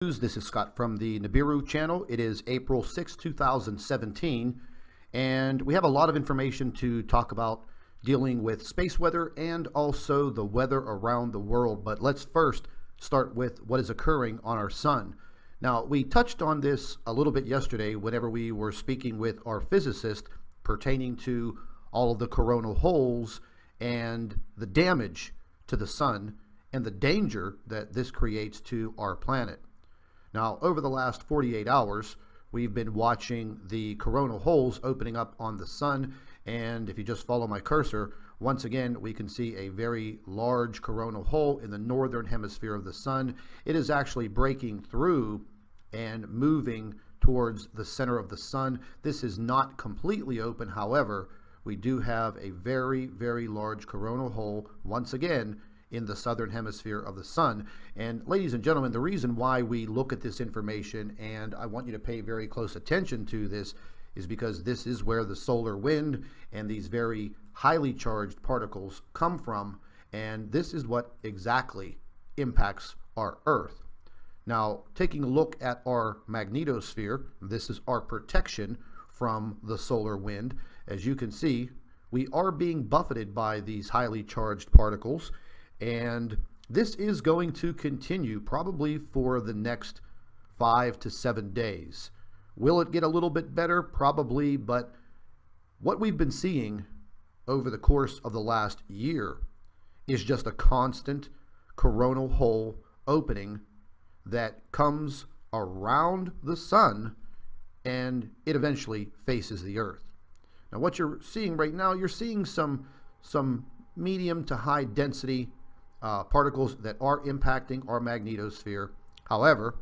This is Scott from the NIBIRU channel. It is April 6, 2017, and we have a lot of information to talk about dealing with space weather and also the weather around the world. But let's first start with what is occurring on our sun. Now, we touched on this a little bit yesterday whenever we were speaking with our physicist pertaining to all of the coronal holes and the damage to the sun and the danger that this creates to our planet. Now, over the last 48 hours, we've been watching the coronal holes opening up on the sun, and if you just follow my cursor, once again, we can see a very large coronal hole in the northern hemisphere of the sun. It is actually breaking through and moving towards the center of the sun. This is not completely open, however, we do have a very, very large coronal hole, once again, in the southern hemisphere of the sun. And ladies and gentlemen, the reason why we look at this information, and I want you to pay very close attention to this, is because this is where the solar wind and these very highly charged particles come from, and this is what exactly impacts our Earth. Now, taking a look at our magnetosphere, this is our protection from the solar wind. As you can see, we are being buffeted by these highly charged particles, and this is going to continue probably for the next 5 to 7 days. Will it get a little bit better? Probably, but what we've been seeing over the course of the last year is just a constant coronal hole opening that comes around the sun and it eventually faces the Earth. Now, what you're seeing right now, you're seeing some medium to high density particles that are impacting our magnetosphere. However,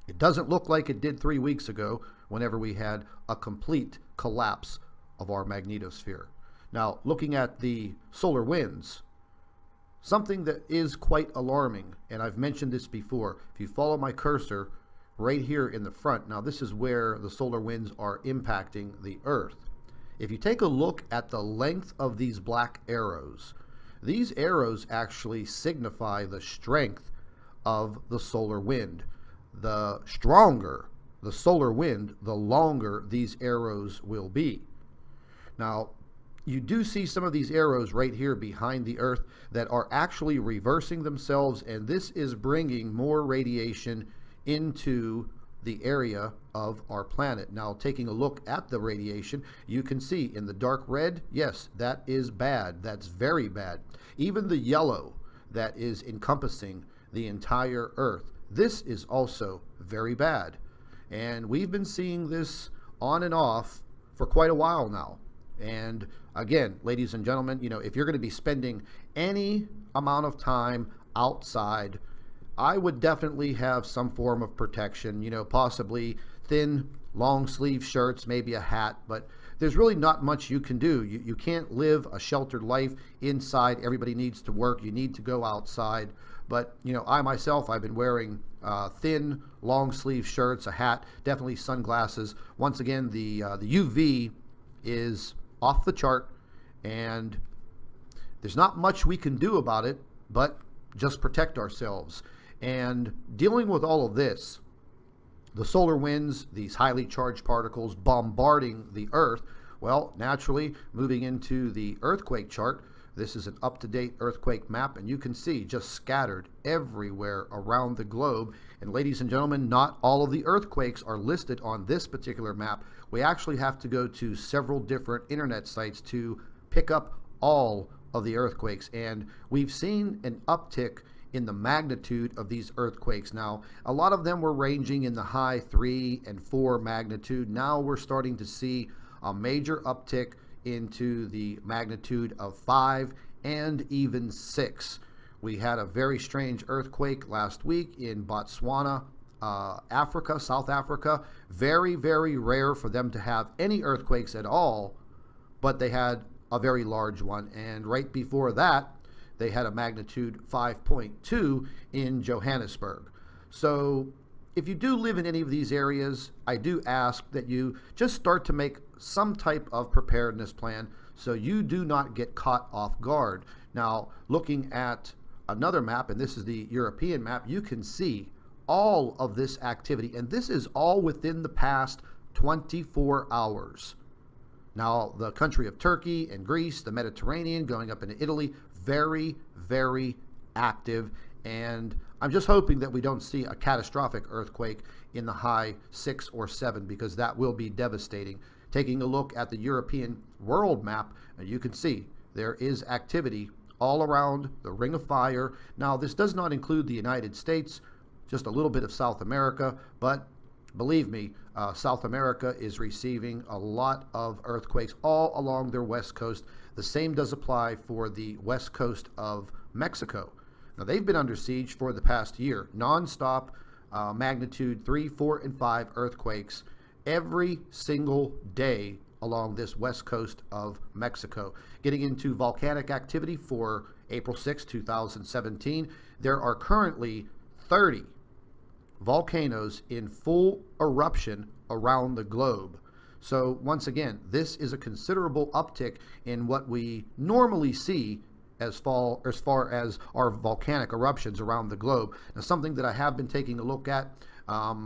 it doesn't look like it did 3 weeks ago whenever we had a complete collapse of our magnetosphere. Now, looking at the solar winds, something that is quite alarming, and I've mentioned this before, if you follow my cursor right here in the front, now this is where the solar winds are impacting the Earth. If you take a look at the length of these black arrows, these arrows actually signify the strength of the solar wind. The stronger the solar wind, the longer these arrows will be. Now, you do see some of these arrows right here behind the Earth that are actually reversing themselves, and this is bringing more radiation into the area of our planet. Now, taking a look at the radiation, you can see in the dark red, yes, that is bad. That's very bad. Even the yellow that is encompassing the entire Earth, this is also very bad. And we've been seeing this on and off for quite a while now. And again, ladies and gentlemen, if you're going to be spending any amount of time outside, I would definitely have some form of protection, possibly thin, long sleeve shirts, maybe a hat, but there's really not much you can do. You can't live a sheltered life inside. Everybody needs to work. You need to go outside. But, I myself, I've been wearing thin, long sleeve shirts, a hat, definitely sunglasses. Once again, the UV is off the chart, and there's not much we can do about it, but just protect ourselves. And dealing with all of this, the solar winds, these highly charged particles bombarding the Earth, well, naturally, moving into the earthquake chart, this is an up-to-date earthquake map, and you can see just scattered everywhere around the globe. And ladies and gentlemen, not all of the earthquakes are listed on this particular map. We actually have to go to several different internet sites to pick up all of the earthquakes, and we've seen an uptick in the magnitude of these earthquakes. Now, a lot of them were ranging in the high 3 and 4 magnitude. Now we're starting to see a major uptick into the magnitude of 5 and even 6. We had a very strange earthquake last week in Botswana, Africa, South Africa. Very, very rare for them to have any earthquakes at all, but they had a very large one. And right before that, they had a magnitude 5.2 in Johannesburg. So if you do live in any of these areas, I do ask that you just start to make some type of preparedness plan so you do not get caught off guard. Now, looking at another map, and this is the European map, you can see all of this activity, and this is all within the past 24 hours. Now, the country of Turkey and Greece, the Mediterranean, going up into Italy, very, very active. And I'm just hoping that we don't see a catastrophic earthquake in the high 6 or 7, because that will be devastating. Taking a look at the European world map, you can see there is activity all around the Ring of Fire. Now, this does not include the United States, just a little bit of South America, but believe me, South America is receiving a lot of earthquakes all along their west coast. The same does apply for the west coast of Mexico. Now, they've been under siege for the past year, nonstop, magnitude 3, 4, and 5 earthquakes every single day along this west coast of Mexico. Getting into volcanic activity for April 6, 2017, there are currently 30 volcanoes in full eruption around the globe. So once again, this is a considerable uptick in what we normally see as far as our volcanic eruptions around the globe. Now, something that I have been taking a look at,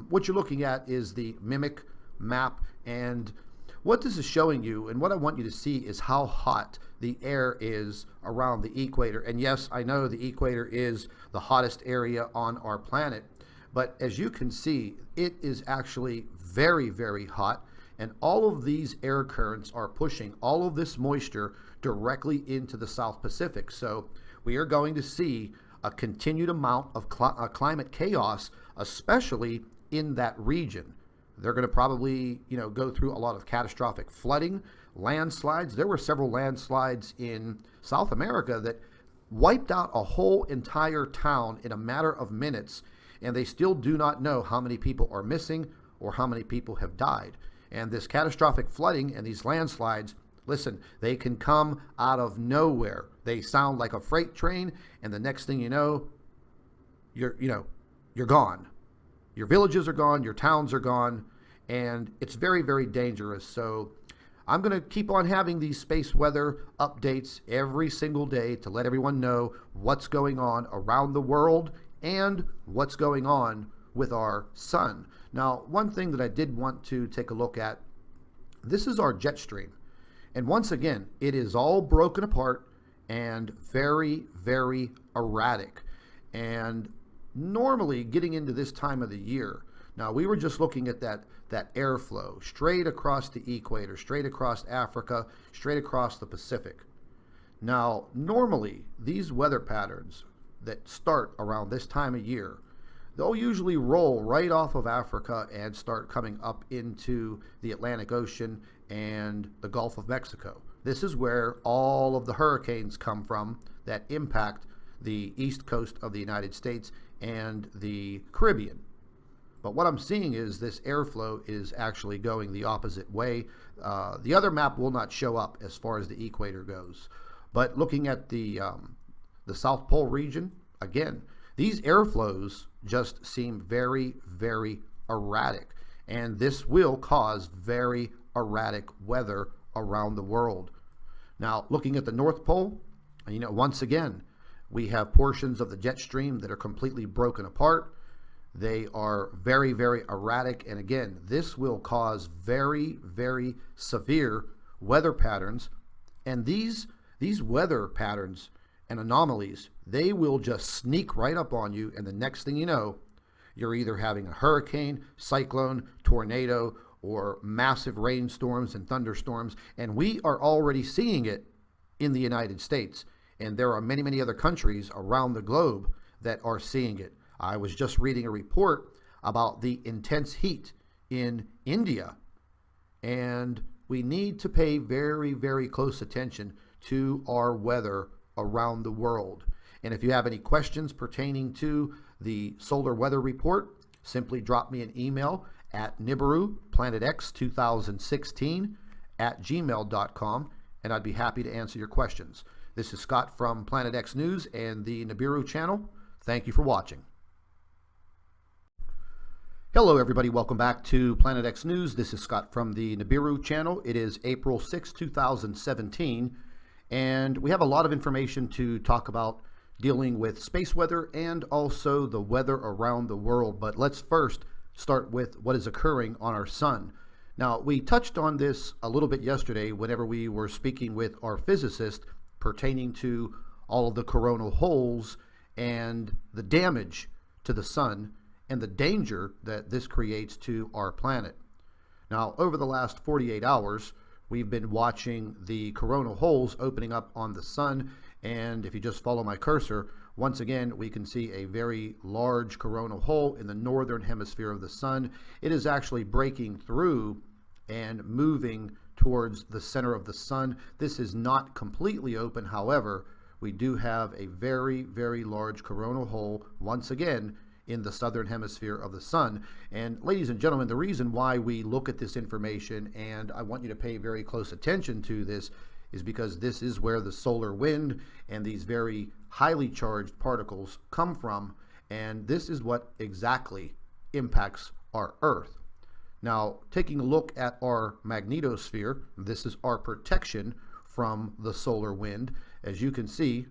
what you're looking at is the mimic map, and what this is showing you, and what I want you to see, is how hot the air is around the equator. And yes, I know the equator is the hottest area on our planet, but as you can see, it is actually very, very hot, and all of these air currents are pushing all of this moisture directly into the South Pacific. So we are going to see a continued amount of climate chaos, especially in that region. They're going to probably, go through a lot of catastrophic flooding, landslides. There were several landslides in South America that wiped out a whole entire town in a matter of minutes, and they still do not know how many people are missing or how many people have died. And this catastrophic flooding and these landslides, listen, they can come out of nowhere. They sound like a freight train, and the next thing you know, you're gone. Your villages are gone, your towns are gone, and it's very, very dangerous. So I'm going to keep on having these space weather updates every single day to let everyone know what's going on around the world and what's going on with our sun. Now, one thing that I did want to take a look at, this is our jet stream. And once again, it is all broken apart and very, very erratic. And normally getting into this time of the year, now we were just looking at that airflow straight across the equator, straight across Africa, straight across the Pacific. Now, normally these weather patterns that start around this time of year, they'll usually roll right off of Africa and start coming up into the Atlantic Ocean and the Gulf of Mexico. This is where all of the hurricanes come from that impact the east coast of the United States and the Caribbean. But what I'm seeing is this airflow is actually going the opposite way. The other map will not show up as far as the equator goes. But looking at the South Pole region, again, these airflows just seem very, very erratic. And this will cause very erratic weather around the world. Now, looking at the North Pole, once again, we have portions of the jet stream that are completely broken apart. They are very, very erratic. And again, this will cause very, very severe weather patterns. And these weather patterns and anomalies, they will just sneak right up on you. And the next thing you know, you're either having a hurricane, cyclone, tornado, or massive rainstorms and thunderstorms. And we are already seeing it in the United States. And there are many, many other countries around the globe that are seeing it. I was just reading a report about the intense heat in India. And we need to pay very, very close attention to our weather around the world. And if you have any questions pertaining to the solar weather report, simply drop me an email at NIBIRU PlanetX 2016 at gmail.com, and I'd be happy to answer your questions. This is Scott from Planet X News and the NIBIRU channel. Thank you for watching. Hello everybody, welcome back to Planet X News. This is Scott from the NIBIRU channel. It is April 6, 2017, and we have a lot of information to talk about dealing with space weather and also the weather around the world. But let's first start with what is occurring on our sun. Now, we touched on this a little bit yesterday whenever we were speaking with our physicist pertaining to all of the coronal holes and the damage to the sun and the danger that this creates to our planet. Now, over the last 48 hours, we've been watching the coronal holes opening up on the sun, and if you just follow my cursor, once again, we can see a very large coronal hole in the northern hemisphere of the sun. It is actually breaking through and moving towards the center of the sun. This is not completely open, however, we do have a very, very large coronal hole, once again, in the southern hemisphere of the sun. And ladies and gentlemen, the reason why we look at this information, and I want you to pay very close attention to this, is because this is where the solar wind and these very highly charged particles come from, and this is what exactly impacts our Earth. Now, taking a look at our magnetosphere, this is our protection from the solar wind. As you can see,